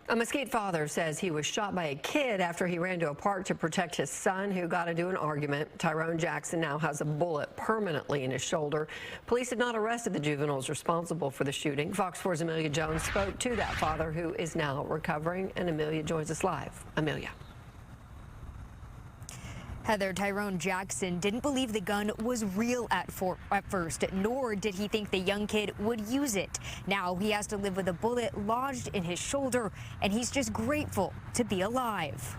A Mesquite father says he was shot by a kid after he ran to a park to protect his son, who got into an argument. Tyrone Jackson now has a bullet permanently in his shoulder. Police have not arrested the juveniles responsible for the shooting. Fox 4's Amelia Jones spoke to that father, who is now recovering, and Amelia joins us live. Amelia. Heather, Tyrone Jackson didn't believe the gun was real at first, nor did he think the young kid would use it. Now he has to live with a bullet lodged in his shoulder, and he's just grateful to be alive.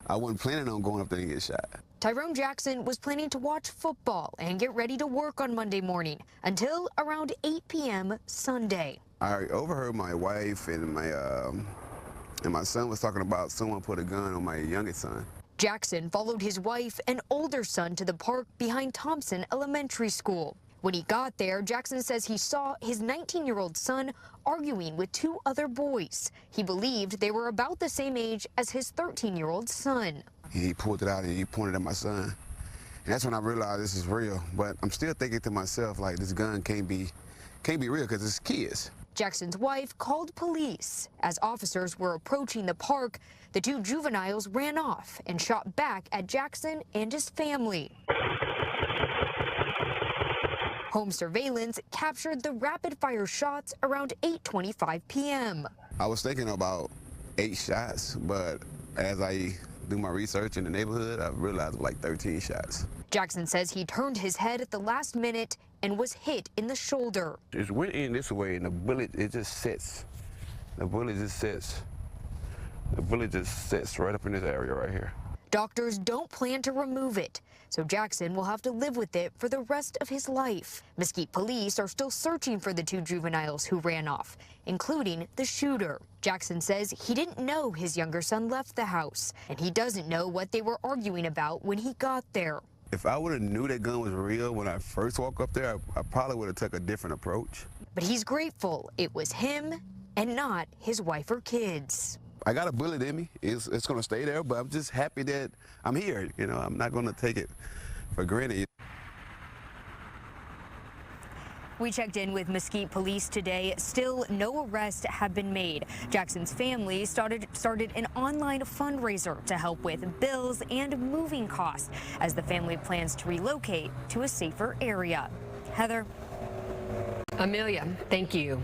I wasn't planning on going up there and get shot. Tyrone Jackson was planning to watch football and get ready to work on Monday morning until around 8 p.m. Sunday. I overheard my wife and my son was talking about someone put a gun on my youngest son. Jackson followed his wife and older son to the park behind Thompson Elementary School. When he got there, Jackson says he saw his 19-year-old son arguing with two other boys. He believed they were about the same age as his 13-year-old son. He pulled it out and he pointed at my son. And that's when I realized this is real. But I'm still thinking to myself, like, this gun can't be real because it's kids. Jackson's wife called police. As officers were approaching the park, the two juveniles ran off and shot back at Jackson and his family. Home surveillance captured the rapid-fire shots around 8:25 p.m. I was thinking about 8 shots, but as I do my research in the neighborhood, I realized it was like 13 shots. Jackson says he turned his head at the last minute and was hit in the shoulder. It went in this way, and the bullet, it just sits. The bullet just sits. The bullet just sits right up in this area right here. Doctors don't plan to remove it, so Jackson will have to live with it for the rest of his life. Mesquite police are still searching for the two juveniles who ran off, including the shooter. Jackson says he didn't know his younger son left the house, and he doesn't know what they were arguing about when he got there. If I would have knew that gun was real when I first walked up there, I probably would have took a different approach. But he's grateful it was him and not his wife or kids. I got a bullet in me. It's going to stay there, but I'm just happy that I'm here. You know, I'm not going to take it for granted. We checked in with Mesquite police today. Still, no arrests have been made. Jackson's family started an online fundraiser to help with bills and moving costs as the family plans to relocate to a safer area. Heather. Amelia, thank you.